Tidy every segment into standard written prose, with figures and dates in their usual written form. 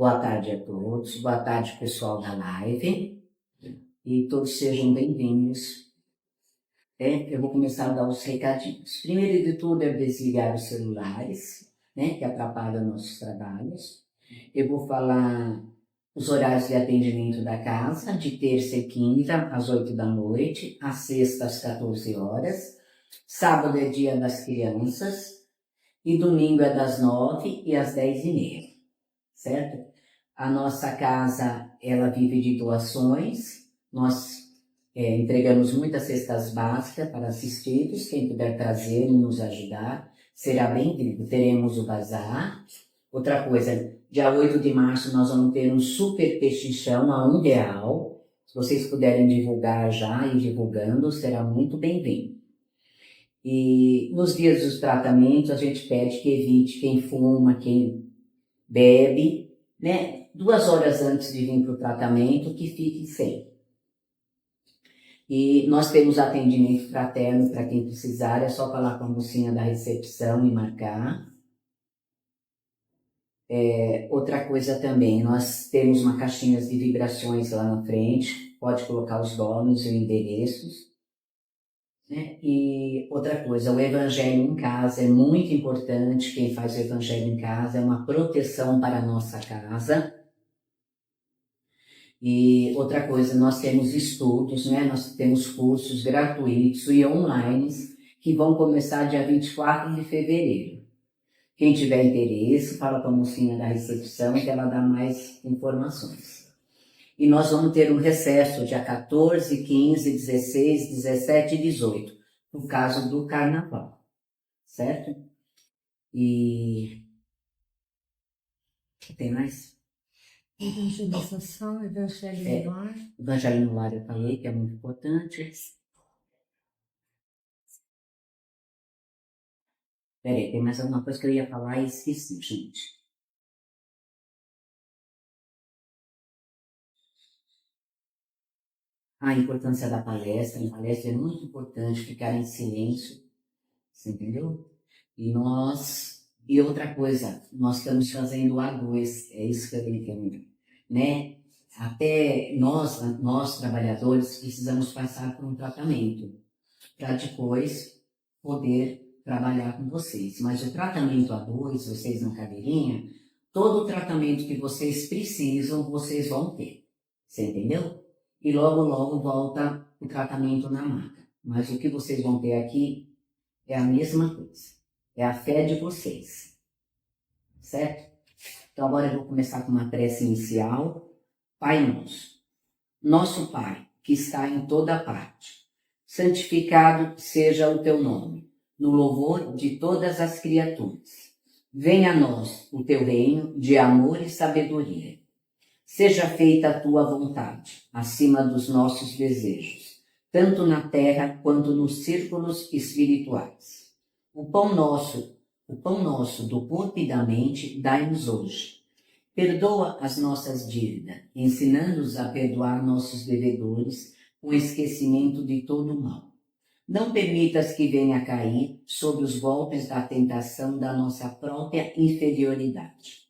Boa tarde a todos, boa tarde pessoal da live e todos sejam bem-vindos. Eu vou começar a dar os recadinhos. Primeiro de tudo é desligar os celulares, que atrapalham nossos trabalhos. Eu vou falar os horários de atendimento da casa, de terça e quinta às 8 da noite, às sexta às 14 horas, sábado é dia das crianças e domingo é das 9 e às 10h30, certo? A nossa casa, ela vive de doações, nós entregamos muitas cestas básicas para assistidos, quem puder trazer e nos ajudar, será bem-vindo. Teremos o bazar. Outra coisa, dia 8 de março nós vamos ter um super pechinchão a R$1. Se vocês puderem divulgar já e divulgando, será muito bem-vindo. E nos dias dos tratamentos, a gente pede que evite quem fuma, quem bebe, 2 horas antes de vir para o tratamento, que fique sem. E nós temos atendimento fraterno para quem precisar, é só falar com a mocinha da recepção e marcar. Outra coisa também, nós temos uma caixinha de vibrações lá na frente, pode colocar os nomes e endereços. E outra coisa, o evangelho em casa é muito importante, quem faz o evangelho em casa é uma proteção para a nossa casa. E outra coisa, nós temos estudos, nós temos cursos gratuitos e online que vão começar dia 24 de fevereiro. Quem tiver interesse, fala com a mocinha da recepção que ela dá mais informações. E nós vamos ter um recesso dia 14, 15, 16, 17 e 18, no caso do carnaval, certo? E tem mais? Evangelização, Evangelho no Lar. Evangelho no Lar eu falei que é muito importante. Peraí, tem mais alguma coisa que eu ia falar e esqueci, gente. A importância da palestra. A palestra é muito importante ficar em silêncio, você entendeu? E outra coisa, nós estamos fazendo o A2, é isso que eu entendo, Até nós trabalhadores, precisamos passar por um tratamento, para depois poder trabalhar com vocês. Mas o tratamento A2, vocês na cadeirinha, todo o tratamento que vocês precisam, vocês vão ter, você entendeu? E logo, logo volta o tratamento na maca. Mas o que vocês vão ter aqui é a mesma coisa. É a fé de vocês. Certo? Então agora eu vou começar com uma prece inicial. Pai nosso, nosso Pai, que está em toda parte, santificado seja o teu nome, no louvor de todas as criaturas. Venha a nós o teu reino de amor e sabedoria. Seja feita a tua vontade, acima dos nossos desejos, tanto na terra quanto nos círculos espirituais. O pão nosso do corpo e da mente, dai-nos hoje. Perdoa as nossas dívidas, ensinando-nos a perdoar nossos devedores, com esquecimento de todo o mal. Não permitas que venha a cair sob os golpes da tentação da nossa própria inferioridade.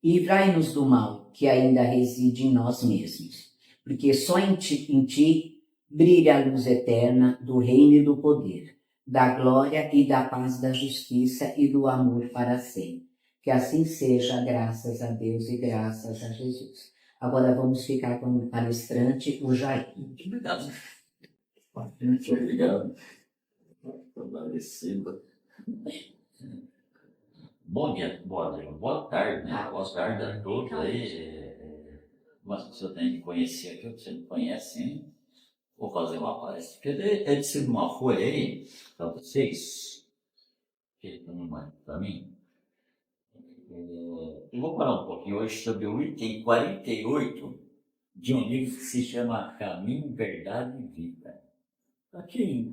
Livrai-nos do mal que ainda reside em nós mesmos, porque só em ti brilha a luz eterna do reino e do poder, da glória e da paz, da justiça e do amor para sempre. Que assim seja, graças a Deus e graças a Jesus. Agora vamos ficar com o palestrante, o Jair. Muito obrigado. Muito obrigado. Agradecido. Bom dia, boa tarde, né? Boa tarde a todos aí. Mas você tem que conhecer aqui, você não conhece, hein? Vou fazer uma palestra. É de ser uma folha aí, para vocês, que para mim. Eu vou falar um pouquinho hoje sobre o item 48 de um livro que se chama Caminho, Verdade e Vida. Aqui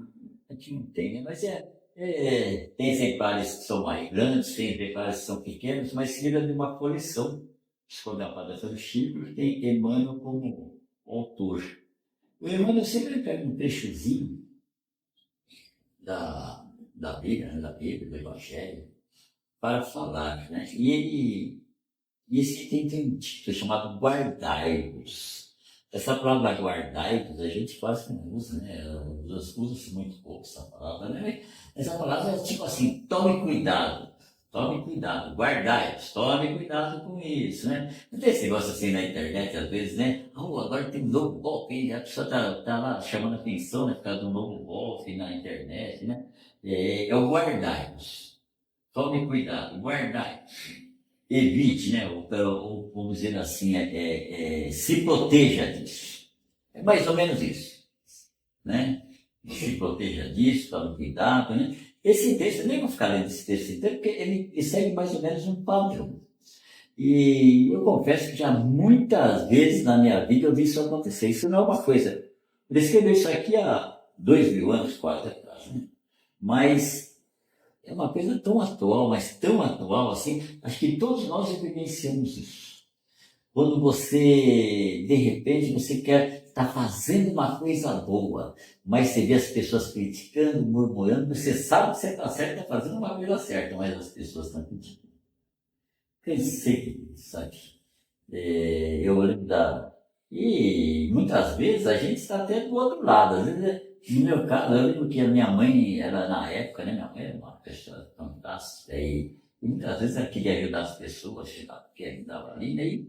a gente não tem, né? Mas tem exemplares que são mais grandes, tem exemplares que são pequenos, mas se livra de uma coleção psicografada pelo Chico, que tem Emmanuel como autor. O Emmanuel sempre pega um trechozinho da Bíblia, do Evangelho, para falar, né? E E esse item tem um título chamado guardai-vos. Essa palavra guardai-vos a gente quase não usa, né? Usa-se muito pouco essa palavra, né? Essa palavra é tipo assim, tome cuidado, guardai-vos, tome cuidado com isso, né? Não tem esse negócio assim na internet, às vezes, né? Agora tem um novo golpe, hein? A pessoa tá lá chamando atenção, né? Por causa de um novo golpe na internet, né? É o guardai-vos. Tome cuidado, guardai-vos. Evite, né? Ou vamos dizer assim, se proteja disso. É mais ou menos isso, né? Se proteja disso, tome cuidado, né? Esse texto, eu nem vou ficar lendo esse texto inteiro, porque ele segue mais ou menos um padrão. E eu confesso que já muitas vezes na minha vida eu vi isso acontecer. Isso não é uma coisa. Ele escreveu isso aqui há 2000 anos, quase atrás, né? Mas é uma coisa tão atual, mas tão atual assim, acho que todos nós evidenciamos isso. Quando você, de repente, você quer estar fazendo uma coisa boa, mas você vê as pessoas criticando, murmurando, você sabe que você está certo, está fazendo uma coisa certa, mas as pessoas estão criticando. Cansei disso, sabe? Eu lembro da... E muitas vezes a gente está até do outro lado. Às vezes, no meu caso, eu lembro que a minha mãe, ela na época, né? Minha mãe era uma pessoa fantástica. E muitas vezes ela queria ajudar as pessoas, que ajudava ali, né?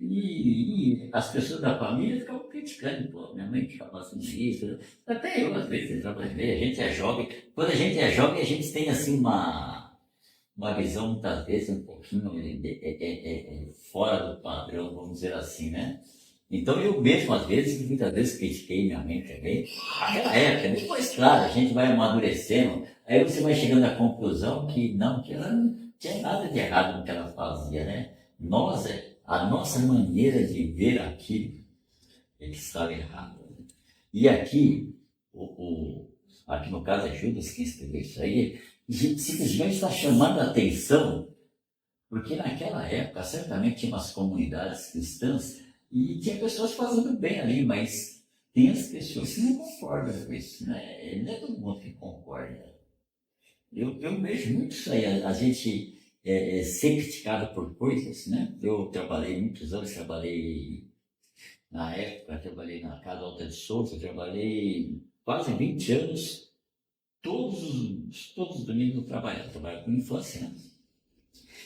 E as pessoas da família ficavam criticando, pô, minha mãe ficava fazendo isso. Até eu, às vezes, eu trabalhei, a gente é jovem. Quando a gente é jovem, a gente tem, assim, uma visão, muitas vezes, um pouquinho fora do padrão, vamos dizer assim, né? Então, eu mesmo, às vezes, muitas vezes critiquei minha mãe também. Naquela época, depois, claro, a gente vai amadurecendo, aí você vai chegando à conclusão que não, que ela não tinha nada de errado no que ela fazia, né? A nossa maneira de ver aquilo é que estava errado. E aqui, aqui no caso é Judas que escreveu isso aí, simplesmente está chamando a atenção, porque naquela época certamente tinha umas comunidades cristãs e tinha pessoas fazendo bem ali, mas tem as pessoas que não concordam com isso, né? Não é todo mundo que concorda. Eu vejo muito isso aí, a gente ser criticado por coisas, né? Eu trabalhei muitos anos, na época, trabalhei na Casa Alta de Souza, trabalhei quase 20 anos, todos os domingos eu trabalhava com infância, né?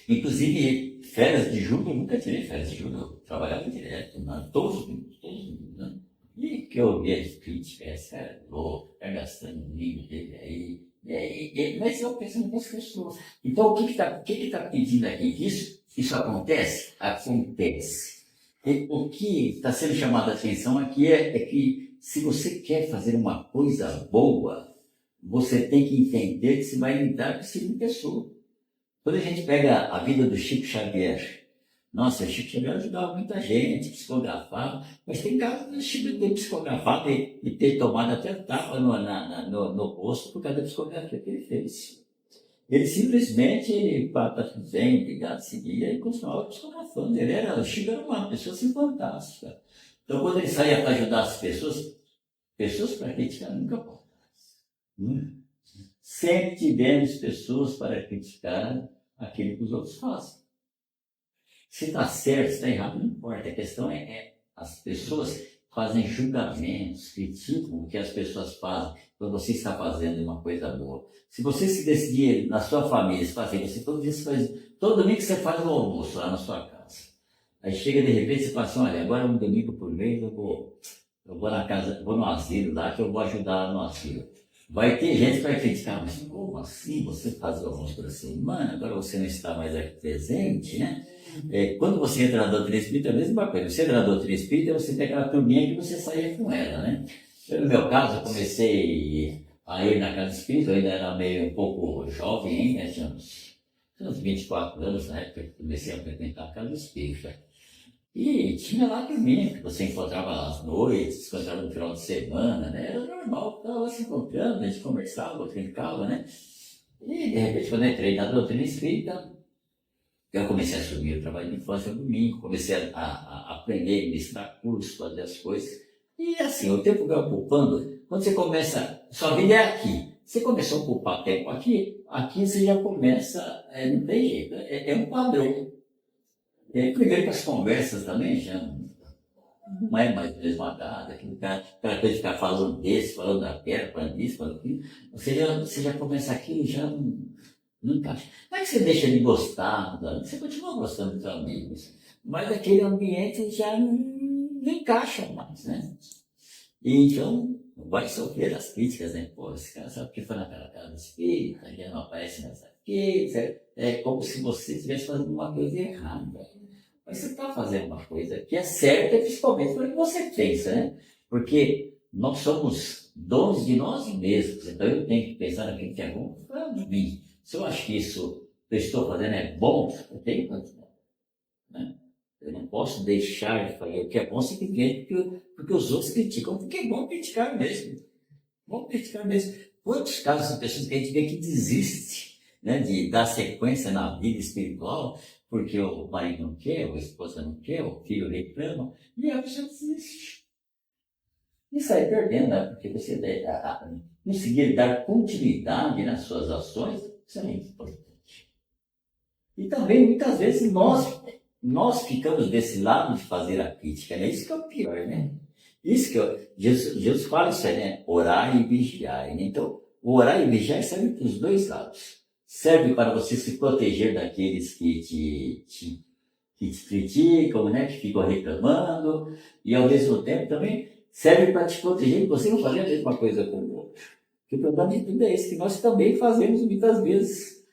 Inclusive, férias de julho, eu nunca tirei férias de julho, eu trabalhava direto, né? Todos os domingos, né? E que eu via as críticas, cara, tá gastando o livro dele aí, mas eu pensando nessas pessoas. Então, o que tá pedindo aqui? Isso acontece? Acontece. E o que está sendo chamado a atenção aqui é que se você quer fazer uma coisa boa, você tem que entender que você vai lidar com esse tipo de pessoa. Quando a gente pega a vida do Chico Xavier, nossa, o Chico Xavier ajudava muita gente, psicografava, mas tem casos do Chico ter psicografado e ter tomado até tapa no rosto por causa da psicografia que ele fez. Ele simplesmente, tá tudo bem, obrigado, seguia e continuava psicografando. O Chico era uma pessoa assim fantástica. Então, quando ele saía para ajudar as pessoas para criticar nunca podem. Sempre tivemos pessoas para criticar aquilo que os outros fazem. Se está certo, se está errado, não importa. A questão as pessoas fazem julgamentos, criticam o que as pessoas fazem quando você está fazendo uma coisa boa. Se você se decidir na sua família, todo domingo você faz o almoço lá na sua casa. Aí chega de repente e fala assim, olha, agora um domingo por mês eu vou na casa, vou no asilo lá que eu vou ajudar no asilo. Vai ter gente que vai criticar, mas como assim você faz o almoço por semana, agora você não está mais aqui presente, né? Quando você entra na doutrina espírita, é a mesma coisa. Você entra na doutrina espírita, você tem aquela turminha que você saía com ela, né? No meu caso, eu comecei a ir na casa espírita, eu ainda era meio um pouco jovem ainda, tinha uns 24 anos na época que comecei a frequentar a casa espírita. E tinha lá turminha que você encontrava às noites, encontrava no final de semana, né? Era normal, estava lá se encontrando, a gente conversava, brincava, né? E de repente, quando eu entrei na doutrina espírita, eu comecei a assumir o trabalho de infância no domingo, comecei a aprender, ministrar cursos, fazer as coisas. E assim, o tempo vai ocupando, quando você começa, sua vida é aqui. Você começou a ocupar tempo aqui você já começa, não tem jeito, é um padrão. Primeiro que as conversas também já não é mais esmagada, aquela coisa de ficar falando desse, falando daquela, falando disso, falando aquilo. Você já começa aquilo e já não encaixa. Não é que você deixa de gostar, você continua gostando dos amigos, mas aquele ambiente já não encaixa mais, né? E então vai sofrer as críticas, né? Pô, esse cara sabe que foi naquela casa espírita, já não aparece mais aqui, certo? É como se você estivesse fazendo uma coisa errada. Mas você está fazendo uma coisa que é certa, principalmente pelo que você pensa, né? Porque nós somos donos de nós mesmos, então eu tenho que pensar naquilo que é bom para mim. Se eu acho que isso que eu estou fazendo é bom, eu tenho que continuar, né? Eu não posso deixar de fazer o que é bom simplesmente porque os outros criticam, porque é bom criticar mesmo. Bom criticar mesmo. Quantos casos de pessoas que a gente vê que desiste, né, de dar sequência na vida espiritual, porque o marido não quer, ou a esposa não quer, o filho reclama, e a pessoa desiste. E sai perdendo, né? Porque você conseguir dar continuidade nas suas ações, isso é muito importante. E também, muitas vezes, nós ficamos desse lado de fazer a crítica, né? Isso que é o pior, né? Isso que Jesus fala isso aí, né? Orar e vigiar, né? Então, o orar e vigiar serve para os dois lados. Serve para você se proteger daqueles que te criticam, né? Que ficam reclamando, e ao mesmo tempo também serve para te proteger de você não fazer a mesma coisa com o outro. Porque o problema de tudo é esse, que nós também fazemos muitas vezes.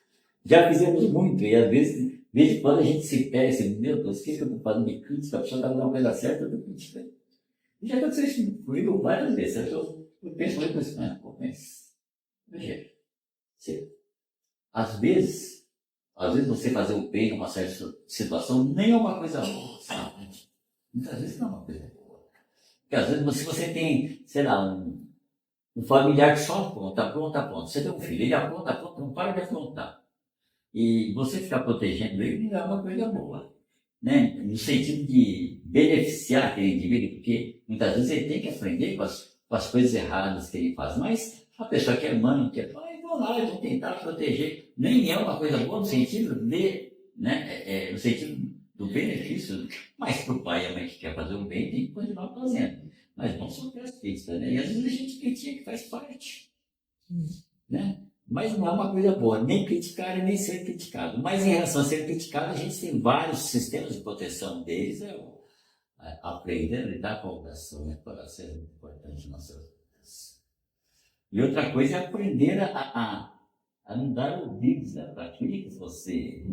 Já fizemos muito, e às vezes, de vez em quando a gente se pega assim, meu Deus, o que eu estou fazendo de crítica? A pessoa está fazendo uma coisa certa, eu estou criticando. E já aconteceu isso comigo várias vezes. Eu penso muito assim, mas veja, às vezes você fazer o bem numa certa situação nem é uma coisa boa, sabe? Muitas vezes não é uma coisa boa. Porque às vezes você tem, sei lá, um familiar que só apronta. Você tem um filho, ele apronta, não para de aprontar. E você ficar protegendo ele não é uma coisa boa, né? No sentido de beneficiar aquele indivíduo, porque muitas vezes ele tem que aprender com as coisas erradas que ele faz, mas a pessoa que é mãe, que é pai, vão lá, vão tentar proteger, nem é uma coisa boa no sentido de, né, no sentido do benefício, mas para o pai e a mãe que quer fazer o bem tem que continuar fazendo, mas não sofrer as críticas, né? E às vezes a gente critica que faz parte, né? Mas não é uma coisa boa, nem criticar e nem ser criticado. Mas em relação a ser criticado, a gente tem vários sistemas de proteção deles. Aprender a lidar com a oração, né? Para ser importante nas nossas vidas. E outra coisa é aprender a não dar ouvidos, né, para aquilo que você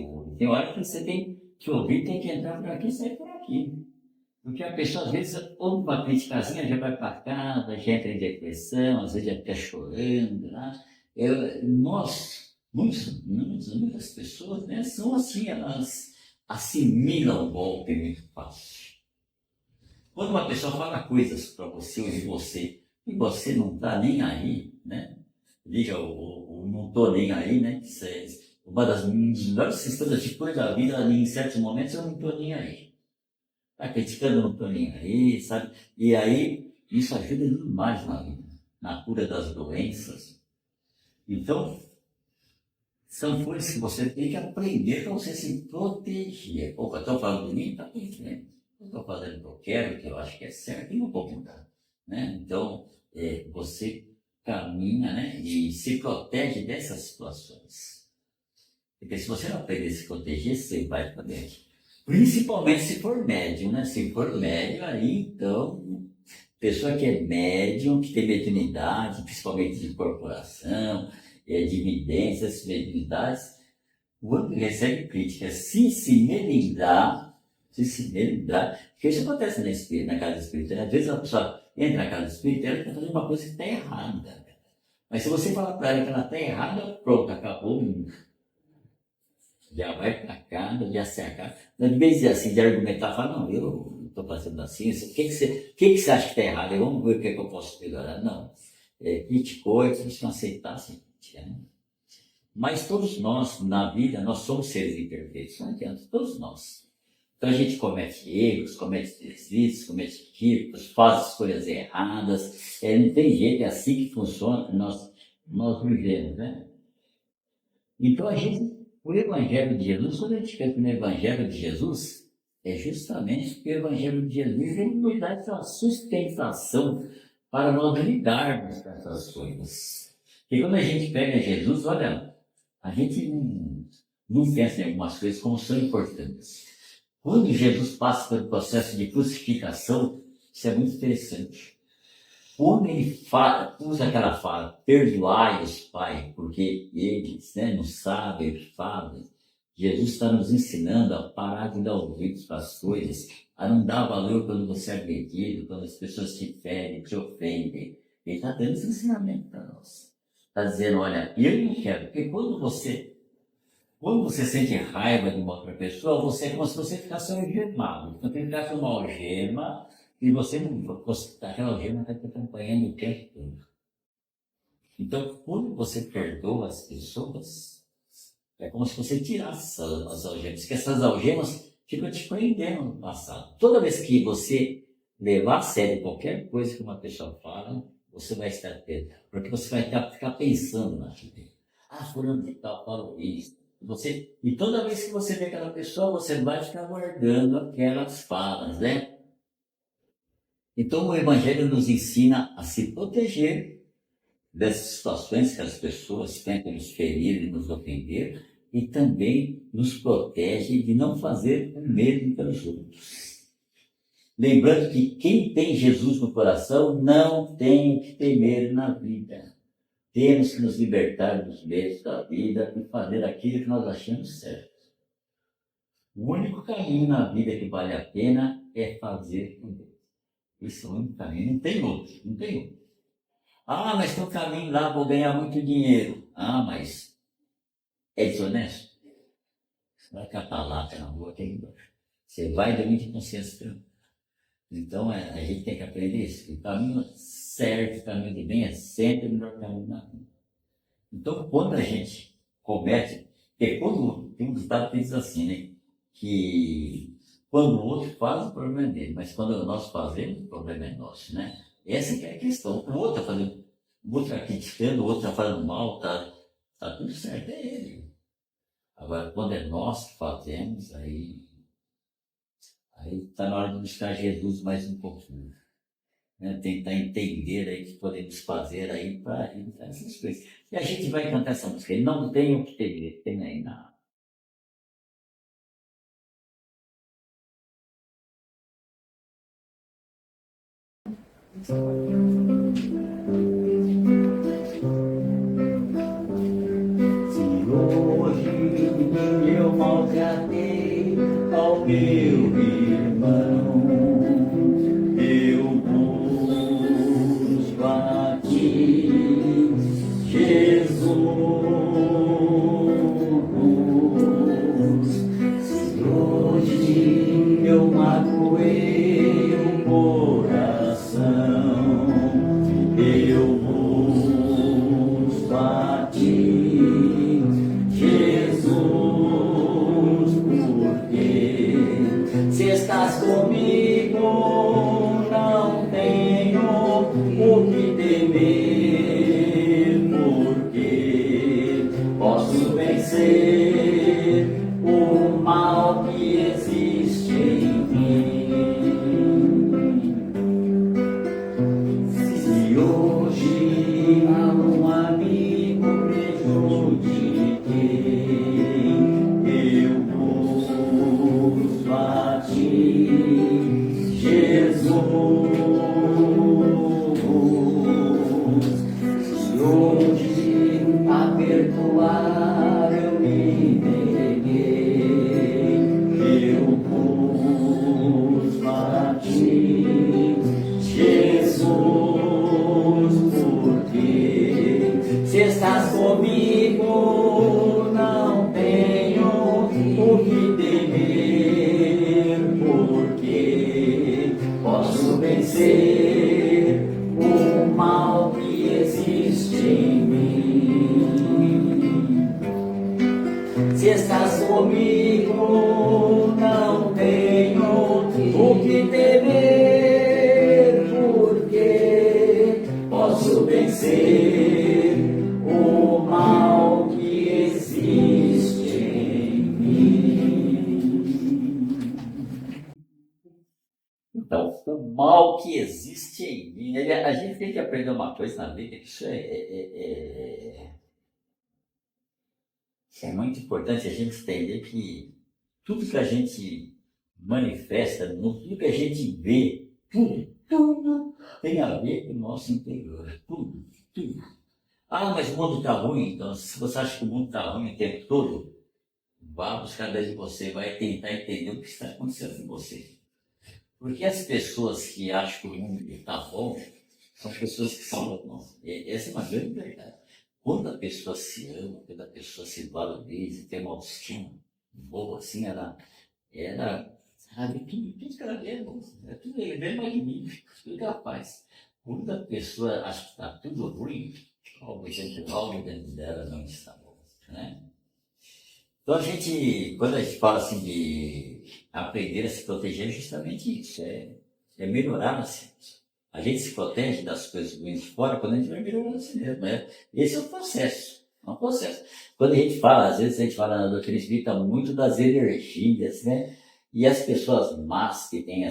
ouve. Tem hora que você tem que ouvir, tem que entrar por aqui e sair por aqui. Porque a pessoa, às vezes, ouve uma criticazinha, já vai para casa, já entra em depressão, às vezes já fica chorando, né? Muitas pessoas, né, são assim, elas assimilam o golpe muito fácil. Quando uma pessoa fala coisas para você ou de você, e você não está nem aí, né? Diga o não estou nem aí, né? Isso é uma das melhores sistemas de coisa da vida, em certos momentos eu não estou nem aí. Está criticando, não estou nem aí, sabe? E aí, isso ajuda demais na vida, na cura das doenças. Então, são coisas que você tem que aprender para você se proteger. Opa, estou falando de mim? Está tudo bem. Estou fazendo o que eu quero, o que eu acho que é certo, e não vou mudar, né? Então, você caminha, né, e se protege dessas situações. Porque se você não aprender a se proteger, você vai poder. Principalmente se for médium, né? Se for médium, aí então, pessoa que é médium, que tem mediunidade, principalmente de corporação, de evidências, mediunidades, quando recebe críticas, se melindrar, porque isso acontece na casa espírita, né? Às vezes a pessoa entra na casa espírita e ela está fazendo uma coisa que está errada. Mas se você falar para ela que ela está errada, pronto, acabou. Já vai para casa, já se acaba. De vez assim, de argumentar, fala, não, eu estou fazendo assim, o que você acha que está errado? Vamos ver o que eu posso melhorar. Não, criticou, é como se não aceitasse. Né? Mas todos nós, na vida, nós somos seres imperfeitos, não adianta, todos nós. Então a gente comete erros, comete deslices, comete equívocos, faz escolhas erradas, não tem jeito, é assim que funciona, nós vivemos, né? Então a gente O Evangelho de Jesus, quando a gente pensa no Evangelho de Jesus, é justamente porque o Evangelho de Jesus ele nos dá essa sustentação para nós lidarmos com essas coisas. E quando a gente pega Jesus, olha, a gente não pensa em algumas coisas como são importantes. Quando Jesus passa pelo processo de crucificação, isso é muito interessante. Quando ele usa aquela fala, perdoai-os, Pai, porque eles não sabem o que fazem. Jesus está nos ensinando a parar de dar ouvidos para as coisas, a não dar valor quando você é agredido, quando as pessoas te ferem, te ofendem. Ele está dando esse ensinamento para nós. Está dizendo, olha, eu não quero, porque quando você sente raiva de uma outra pessoa, você é como se você ficasse algemado. Então tem que ficar com uma algema e aquela algema está te acompanhando o tempo todo. Então, quando você perdoa as pessoas, é como se você tirasse as algemas, porque essas algemas ficam te prendendo no passado. Toda vez que você levar a sério qualquer coisa que uma pessoa fala, você vai estar atento, porque você vai ficar pensando naquilo. Fulano de tal falou isso. E toda vez que você vê aquela pessoa, você vai ficar guardando aquelas falas, né? Então o Evangelho nos ensina a se proteger dessas situações que as pessoas tentam nos ferir e nos ofender, e também nos protege de não fazer o mesmo pelos outros. Lembrando que quem tem Jesus no coração não tem o que temer na vida. Temos que nos libertar dos medos da vida e fazer aquilo que nós achamos certo. O único caminho na vida que vale a pena é fazer com Deus. Esse é o único caminho, não tem outro, não tem outro. Mas tem um caminho lá, vou ganhar muito dinheiro. Mas é desonesto? Você vai catar lata na rua, você vai dormir de consciência tranquila. Então a gente tem que aprender isso. O caminho certo, o caminho de bem é sempre o melhor caminho na vida. Então quando a gente comete, tem um ditado que diz assim, né? Que quando o outro faz, o problema é dele, mas quando nós fazemos, o problema é nosso, né? Essa que é a questão. O outro está fazendo, o outro está criticando, o outro está fazendo mal, tá tudo certo, é ele. Agora, quando é nós que fazemos, aí está na hora de buscar Jesus mais um pouquinho. Né? Tentar entender aí o que podemos fazer aí para evitar essas coisas. E a gente vai cantar essa música. Ele não tem o que temer, tem aí na. Se hoje eu maltratei ao meu irmão, eu busco a ti, Jesus. Se hoje eu magoei o coração, eu busco a ti, Jesus, porque se estás comigo, não tenho o que temer, porque posso vencer o mal que existe em mim. Se hoje a um amigo prejudiquei, eu busco a ti, Jesus. Se hoje a perdoar eu me neguei, eu busco a ti, Jesus, porque se estás comigo, não tenho o que temer, porque posso vencer o mal que existe em mim. Se estás comigo, não tenho o que temer, porque posso vencer o mal que existe em Então, o mal que existe em mim, a gente tem que aprender uma coisa na vida, que isso é muito importante a gente entender que tudo que a gente manifesta, tudo que a gente vê, tudo tem a ver com o nosso interior. Tudo, tudo. Ah, mas o mundo está ruim, então se você acha que o mundo está ruim o tempo todo, vá buscar dentro de você, vai tentar entender o que está acontecendo com você. Porque as pessoas que acham que o mundo está bom, são pessoas que são não. Essa é uma grande verdade. Quando a pessoa se ama, quando a pessoa se valoriza, tem uma autoestima boa, assim, ela sabe, tudo que ela vê é bom, tudo é magnífico, tudo que ela faz. Quando a pessoa acha que está tudo ruim, algo dentro dela não está bom, né? Então quando a gente fala assim de aprender a se proteger, é justamente isso, é melhorar assim. A gente se protege das coisas ruins de fora quando a gente vai melhorando assim mesmo, né? Esse é um processo, é um processo. Quando a gente fala, às vezes a gente fala na doutrina espírita muito das energias, né? E as pessoas más que têm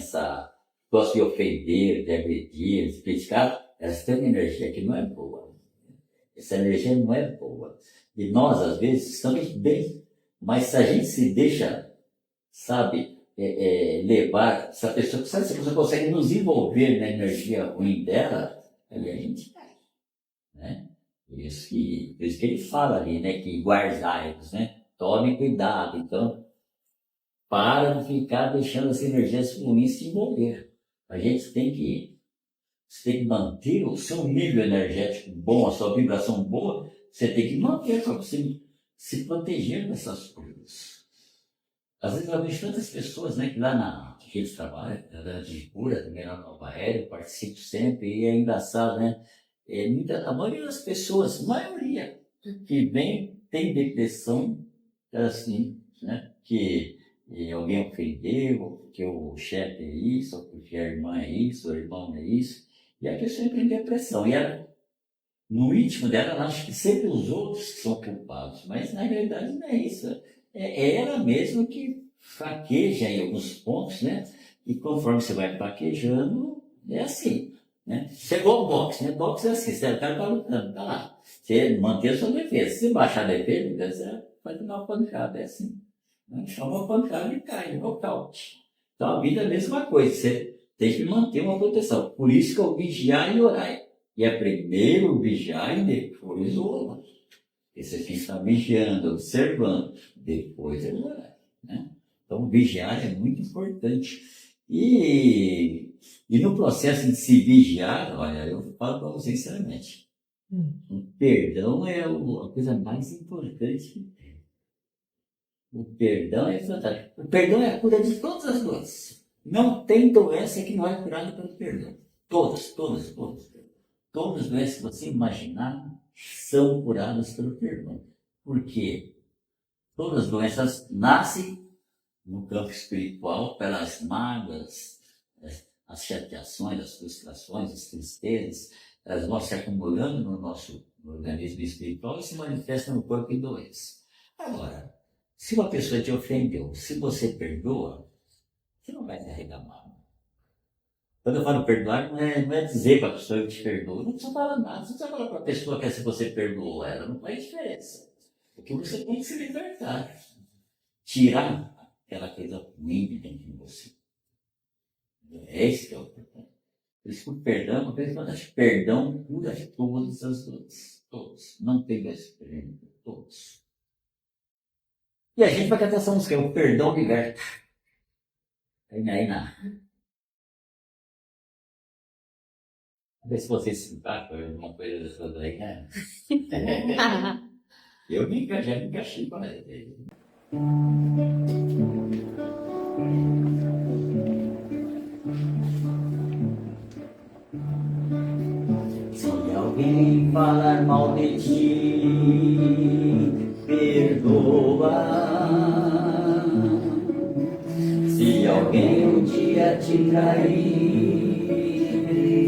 gostam de ofender, de agredir, de criticar, elas têm uma energia que não é boa. Essa energia não é boa. E nós, às vezes, estamos bem, mas se a gente se deixa, sabe, levar essa pessoa, sabe, se você consegue nos envolver na energia ruim dela, aí a gente cai, né? Por isso que ele fala ali, né, que guardai-vos, né? Tome cuidado, então, para não ficar deixando as energias ruins se envolver. A gente tem que manter o seu nível energético bom, a sua vibração boa, você tem que manter para você se proteger dessas coisas. Às vezes eu vejo tantas pessoas, né, que lá na que eles trabalham, na de cura, também lá na Nova Aérea, eu participo sempre, e é engraçado, né? A maioria das pessoas, que vem, tem depressão, assim, né? Que alguém ofendeu, que o chefe é isso, ou porque a irmã é isso, o irmão é isso, e a pessoa entra em depressão. E ela, no íntimo dela, ela acha que sempre os outros que são culpados, mas na realidade não é isso. É ela mesma que fraqueja em alguns pontos, né? E conforme você vai fraquejando, é assim, né? Chegou o boxe, né? Boxe é assim, o cara tá lutando, tá lá. Você mantém a sua defesa. Se baixar a defesa, você vai tomar uma pancada, é assim. Né? Chama uma pancada e cai, nocaute. Então a vida é a mesma coisa, você tem que manter uma proteção. Por isso que é o vigiar e orar. E é primeiro vigiar e depois orar. Porque você tem que estar vigiando, observando, depois é orar, né? Então vigiar é muito importante. E no processo de se vigiar, olha, eu falo para você sinceramente, o perdão é a coisa mais importante que tem. O perdão é fantástico. O perdão é a cura de todas as doenças. Não tem doença que não é curada pelo perdão. Todas. Todas as doenças que você imaginar são curadas pelo perdão. Por quê? Todas as doenças nascem no campo espiritual pelas mágoas, as chateações, as frustrações, as tristezas. Elas vão se acumulando no nosso organismo espiritual e se manifestam no corpo em doença. Agora, se uma pessoa te ofendeu, se você perdoa, você não vai carregar mágoa. Quando eu falo perdoar, não é dizer para a pessoa que te perdoa, não precisa falar nada, não precisa falar para a pessoa que se você perdoou ela, não faz diferença. Porque você tem que se libertar, tirar aquela coisa ruim de dentro de você. É esse que é o perdão. Por isso que o perdão é uma coisa que eu acho, perdão cura todas as dores, todos. Não tem mais perdão, todos. E a gente vai cantar essa música, o perdão liberta. Aí na. Não sei se você se encaixa com alguma coisa dessa daí, né? Eu já me encaixei com ela. Se alguém falar mal de ti, perdoa. Se alguém um dia te trair,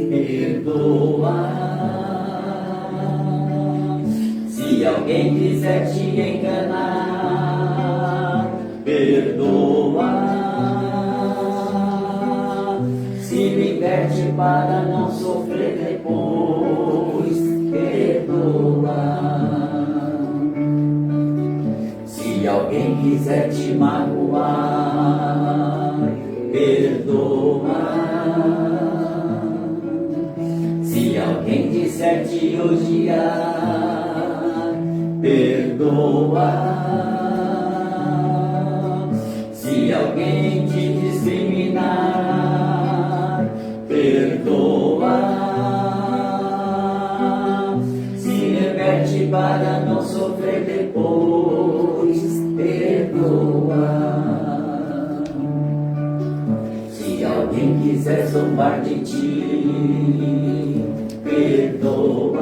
perdoa. Se alguém quiser te enganar, perdoa. para não sofrer depois. Perdoa. Se alguém quiser te magoar, perdoa. Se alguém disser te odiar, perdoa. Se alguém te discriminar, perdoa. Se reverte para não sofrer depois, perdoa. Se alguém quiser zombar de ti, perdoa.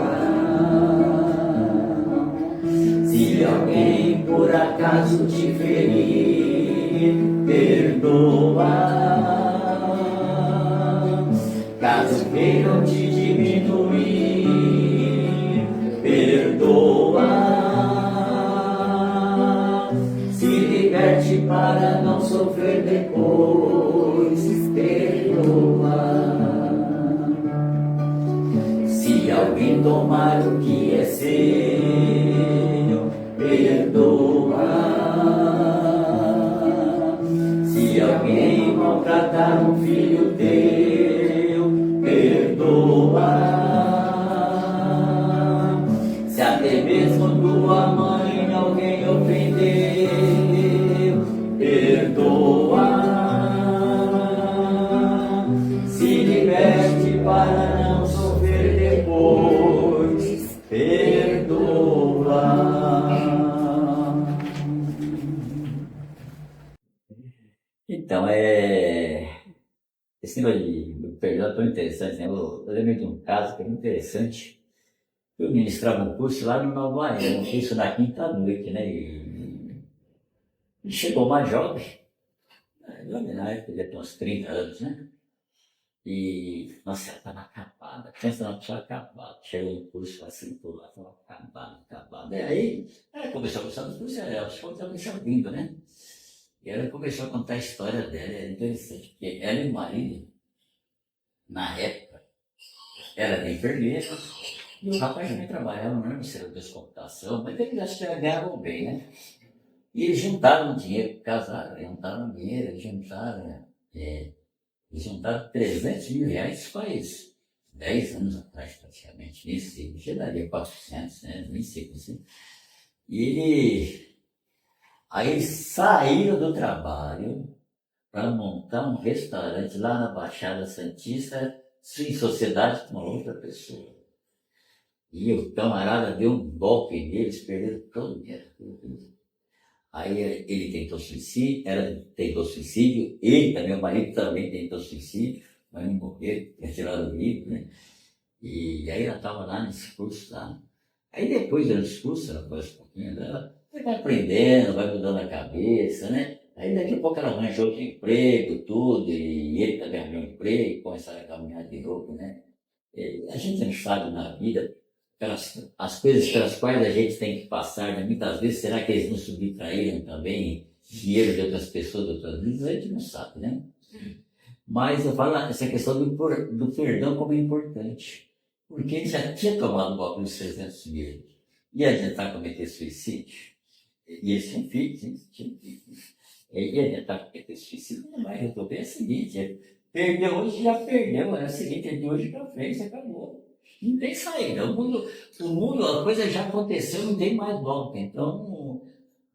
Se alguém por acaso te ferir, perdoa. Caso queiram te diminuir, perdoa. Se liberte para não sofrer depois, perdoa. Se alguém tomar o que é seu, perdoa. Se alguém maltratar um filho teu, perdoa. Se até mesmo tua mãe alguém ofendeu, perdoa. Se liberte para não sofrer depois, perdoa. Então, esse negócio de perdão é tão interessante, né? Eu lembro de um caso que é muito interessante. Eu ministrava um curso lá no Nova Era, um curso na quinta-noite, né? E chegou uma jovem, na época devia ter uns 30 anos, né? E, nossa, ela estava acabada, pensa numa pessoa acabada. Chegou no curso, ela sentou lá, estava acabada. E aí, ela começou a gostar do curso, ela ficou ouvindo, né? E ela começou a contar a história dela, era interessante, porque ela e o marido, na época, era enfermeira, e o rapaz também trabalhava no Ministério da Computação, mas eles acho que ganhavam bem, né? E eles juntaram dinheiro, casaram, juntaram dinheiro, eles juntaram 300 mil reais faz 10 anos atrás, praticamente, nem sei, já daria 400, né? Nem sei, não sei. Aí eles saíram do trabalho para montar um restaurante lá na Baixada Santista, em sociedade com uma outra pessoa. E o camarada deu um golpe neles, perderam todo o dinheiro. Aí ele tentou suicídio, ela tentou suicídio, ele também, o marido também tentou suicídio, mas não morreu, retiraram o livro, né? E aí ela estava lá nesse curso lá. Aí depois desse curso, ela conhece um pouquinho dela, vai aprendendo, vai mudando a cabeça, né? Aí daqui a pouco ela arranjou outro emprego, tudo, e ele também arranjou um emprego, começaram a caminhar de novo, né? E a gente não sabe na vida, as coisas pelas quais a gente tem que passar, né? Muitas vezes, será que eles não subtraíram também dinheiro de outras pessoas, de outras vidas? A gente não sabe, né? Mas eu falo essa questão do perdão como é importante. Porque ele já tinha tomado um golpe dos 300 mil. Ia tentar cometer suicídio. E eles tinham filhos, ia tentar cometer suicídio, não vai resolver. É o seguinte, perdeu hoje, já perdeu. É o seguinte, de hoje para frente, acabou. Não tem saída. O mundo, a coisa já aconteceu, não tem mais volta. Então,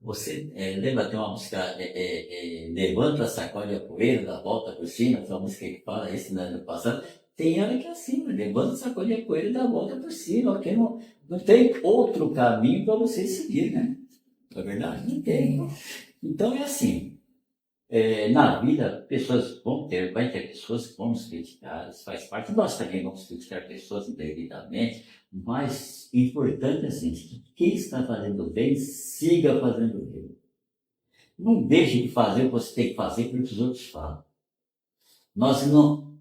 você lembra, tem uma música, Levanta, Sacode a Poeira, da Volta por Cima, essa música que fala isso no ano passado. Tem hora que é assim, levanta, sacode a poeira e dá a volta por cima, porque não tem outro caminho para você seguir, né? Não é verdade? Não tem. Então é assim, na vida, pessoas vai ter pessoas que vão nos criticar, isso faz parte, nós também vamos criticar pessoas indevidamente, mas importante é assim, quem está fazendo bem, siga fazendo bem. Não deixe de fazer o que você tem que fazer porque os outros falam.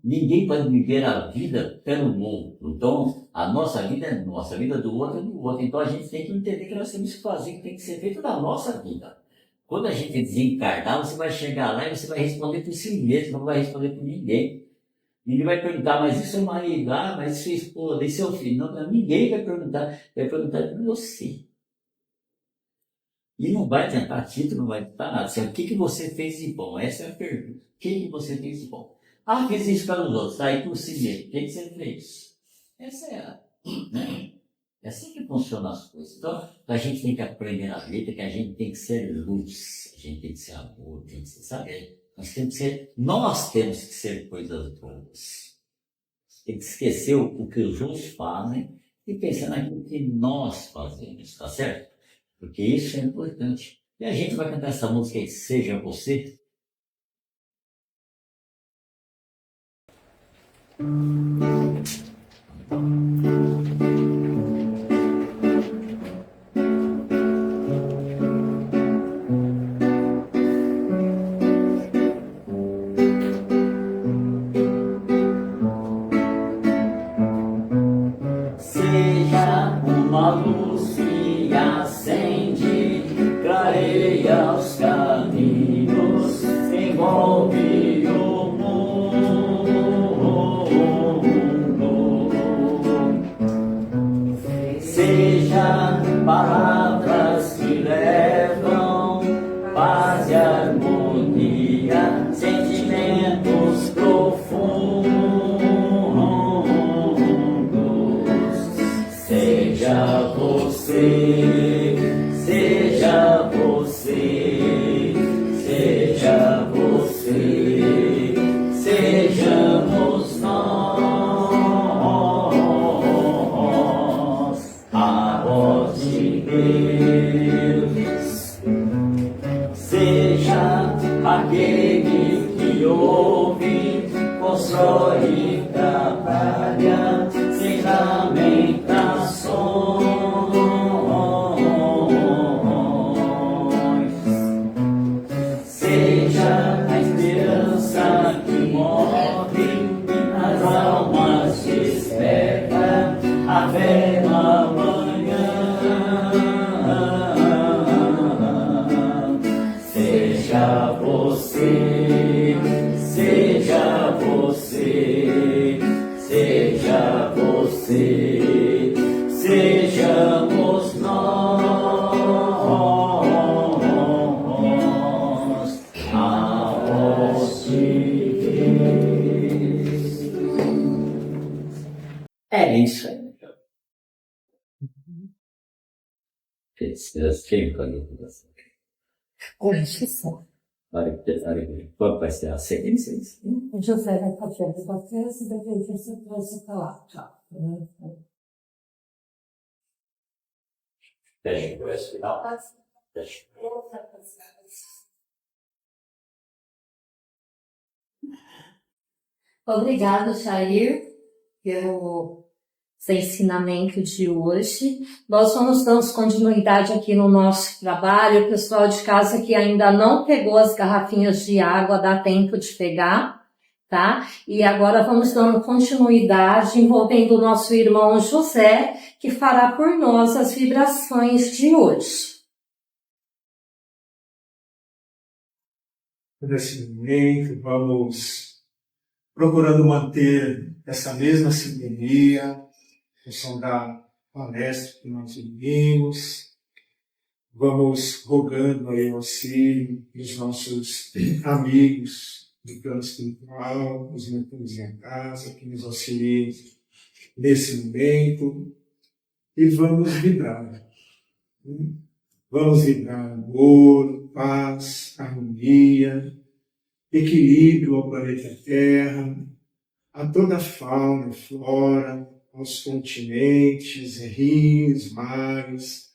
Ninguém pode viver a vida pelo outro. Então, a nossa vida é nossa, a vida do outro é do outro. Então, a gente tem que entender que nós temos que fazer o que tem que ser feito na nossa vida. Quando a gente desencarnar, você vai chegar lá e você vai responder por si mesmo, não vai responder por ninguém. Ninguém vai perguntar, mas e seu marido? Ah, mas sua esposa, e seu filho? Não, ninguém vai perguntar de você. E não vai tentar título, não vai tentar nada. Assim, o que você fez de bom? Essa é a pergunta. O que você fez de bom? Ah, fiz isso para os outros, aí por si mesmo. O que você fez? Essa é a. Né? É assim que funcionam as coisas. Então, a gente tem que aprender na vida que a gente tem que ser luz, a gente tem que ser amor, tem que ser, sabe? Nós temos que ser coisas boas. Tem que esquecer o que os outros fazem e pensar naquilo que nós fazemos, tá certo? Porque isso é importante. E a gente vai cantar essa música aí, Seja Você. Seja uma luz que acende, clareia os caminhos, envolve o mundo. Seja palavras que levam paz e harmonia, sentimentos profundos. Seja você, seja você, seja você, sejamos nós, a voz de Deus. Seja aquele que ouve, constrói e trabalha, sem lamentações. Seja a esperança que morre, nas almas desperta, a fé na manhã. Seja você, seja você, seja você, sejamos nós, a voz de Deus. É isso aí. Qual vai ser a sequência? O José vai fazer as vocês e depois você trouxe para lá. Tchau. Deixa eu ver esse final. Deixa. Obrigado, Jair, pelo seu ensinamento de hoje. Nós vamos dando continuidade aqui no nosso trabalho. O pessoal de casa que ainda não pegou as garrafinhas de água, dá tempo de pegar, tá? E agora vamos dando continuidade envolvendo o nosso irmão José, que fará por nós as vibrações de hoje. Nesse momento, vamos procurando manter essa mesma sintonia, em função da palestra que nós vimos. Vamos rogando aí o auxílio dos nossos amigos do plano espiritual, os mentores em casa, que nos auxiliem nesse momento. E vamos vibrar. Vamos vibrar amor, paz, harmonia, equilíbrio ao planeta Terra, a toda a fauna e flora, aos continentes, rios, mares,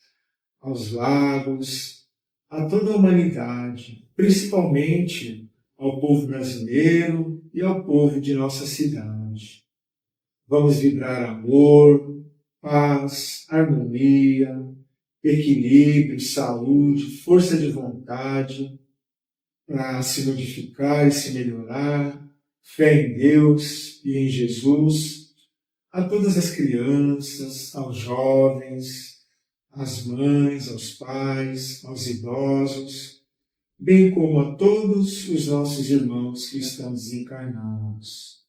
aos lagos, a toda a humanidade, principalmente ao povo brasileiro e ao povo de nossa cidade. Vamos vibrar amor, paz, harmonia, equilíbrio, saúde, força de vontade para se modificar e se melhorar, fé em Deus e em Jesus, a todas as crianças, aos jovens, às mães, aos pais, aos idosos, bem como a todos os nossos irmãos que estão desencarnados.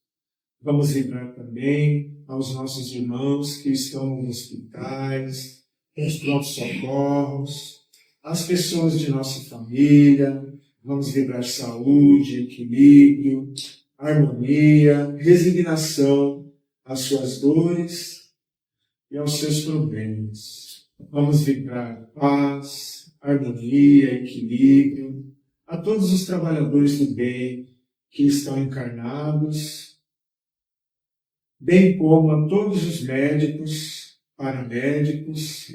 Vamos lembrar também aos nossos irmãos que estão nos hospitais, nos prontos-socorros, as pessoas de nossa família. Vamos lembrar saúde, equilíbrio, harmonia, resignação às suas dores e aos seus problemas. Vamos vibrar paz, harmonia, equilíbrio a todos os trabalhadores do bem que estão encarnados, bem como a todos os médicos, paramédicos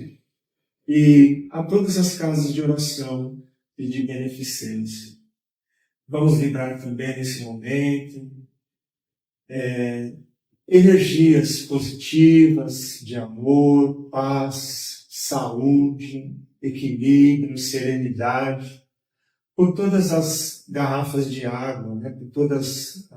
e a todas as casas de oração e de beneficência. Vamos vibrar também nesse momento energias positivas de amor, paz, saúde, equilíbrio, serenidade, por todas as garrafas de água, né? Por todos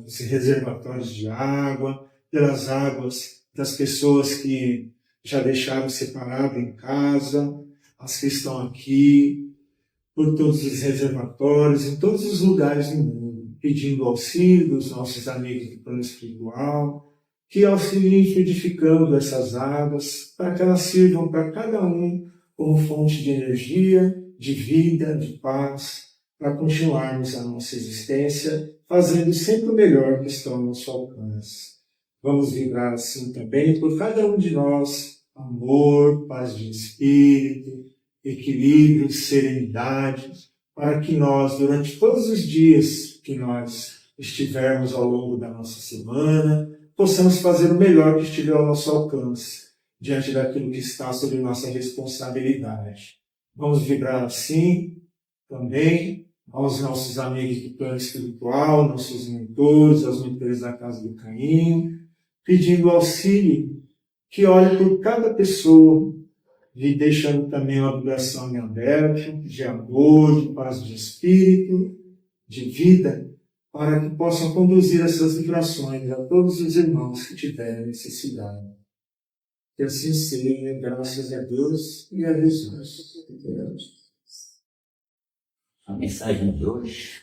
os reservatórios de água, pelas águas das pessoas que já deixaram separado em casa, as que estão aqui, por todos os reservatórios, em todos os lugares do mundo, pedindo auxílio dos nossos amigos do plano espiritual, que auxiliem fluidificando essas águas, para que elas sirvam para cada um como fonte de energia, de vida, de paz, para continuarmos a nossa existência, fazendo sempre o melhor que está ao nosso alcance. Vamos vibrar assim também por cada um de nós, amor, paz de espírito, equilíbrio, serenidade, para que nós, durante todos os dias que nós estivermos ao longo da nossa semana, possamos fazer o melhor que estiver ao nosso alcance, diante daquilo que está sob nossa responsabilidade. Vamos vibrar assim também aos nossos amigos do plano espiritual, nossos mentores, aos mentores da Casa do Caminho, pedindo auxílio, que olhe por cada pessoa, e deixando também uma vibração em aberto, de amor, de paz de espírito, de vida, para que possam conduzir essas vibrações a todos os irmãos que tiverem necessidade. Que assim seja, graças a Deus e a Jesus. A mensagem de hoje,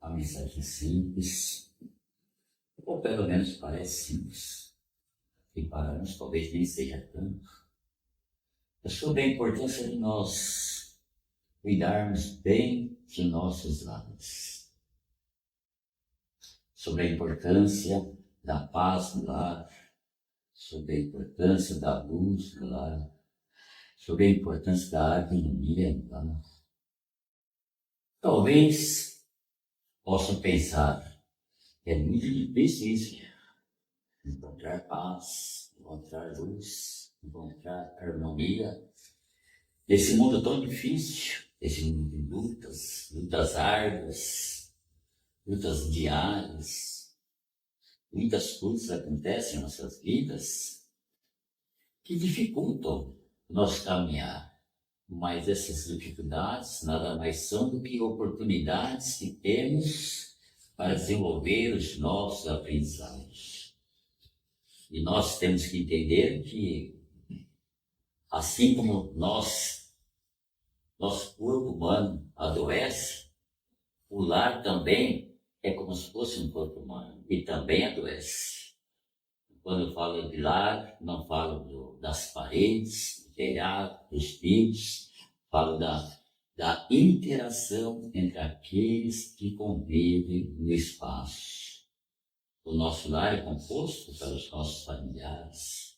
a mensagem simples, ou pelo menos parece simples, e para uns talvez nem seja tanto, é sobre a importância de nós cuidarmos bem de nossos lares, sobre a importância da paz no lar, sobre a importância da luz no lar, sobre a importância da harmonia no lar. Talvez possam pensar que é muito difícil isso, encontrar paz, encontrar luz, encontrar harmonia. Nesse mundo tão difícil, esse mundo de lutas árduas, lutas diárias, muitas coisas acontecem em nossas vidas que dificultam o nosso caminhar. Mas essas dificuldades nada mais são do que oportunidades que temos para desenvolver os nossos aprendizados. E nós temos que entender que, assim como nosso corpo humano adoece, o lar também é como se fosse um corpo humano e também adoece. Quando eu falo de lar, não falo das paredes, do telhado, dos filhos, falo da interação entre aqueles que convivem no espaço. O nosso lar é composto pelos nossos familiares.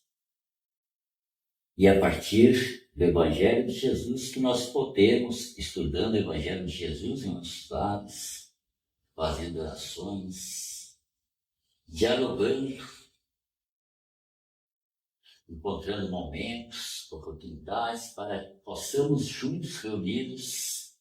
E a partir do Evangelho de Jesus que nós podemos, estudando o Evangelho de Jesus em nossos lares, fazendo orações, dialogando, encontrando momentos, oportunidades para que possamos juntos, reunidos,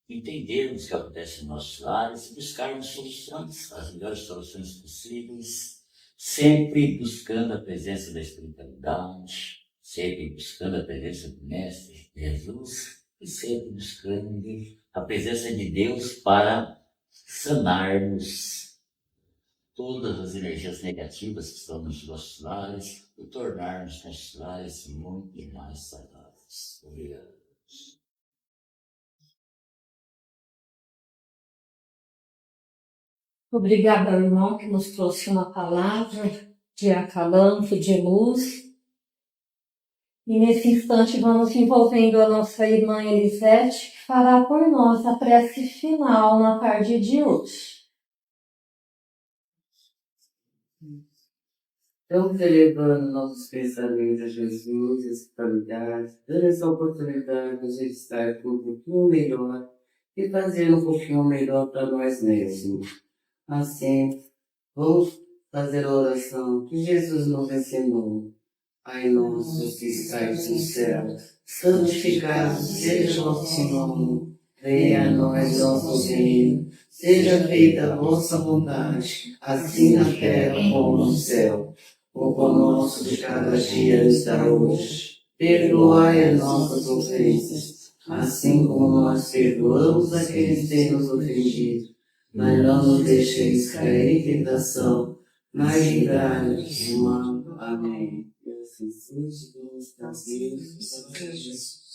entendermos o que acontece em nossos lares e buscarmos soluções, as melhores soluções possíveis, sempre buscando a presença da espiritualidade, sempre buscando a presença do Mestre Jesus e sempre buscando a presença de Deus para sanarmos todas as energias negativas que estão nos nossos lares e tornarmos nossos lares muito mais saudáveis. Obrigado. Obrigada ao irmão que nos trouxe uma palavra de acalanto, de luz. E nesse instante vamos envolvendo a nossa irmã Elisete, que fará por nós a prece final na tarde de hoje. Estamos elevando nossos pensamentos a Jesus, a espiritualidade, dando essa oportunidade de a gente estar com um pouquinho melhor e fazer um pouquinho melhor para nós mesmos. Assim, vamos fazer a oração que Jesus nos ensinou. Pai nosso que estais no céu, santificado seja o vosso nome, venha a nós o vosso reino, seja feita a vossa vontade, assim na terra como no céu. O pão nosso de cada dia nos dá hoje. Perdoai as nossas ofensas, assim como nós perdoamos a quem tem nos ofendido. Mas não nos deixeis cair em tentação, mas livrai-nos do mal. Amém. E assim seja, Deus, Jesus.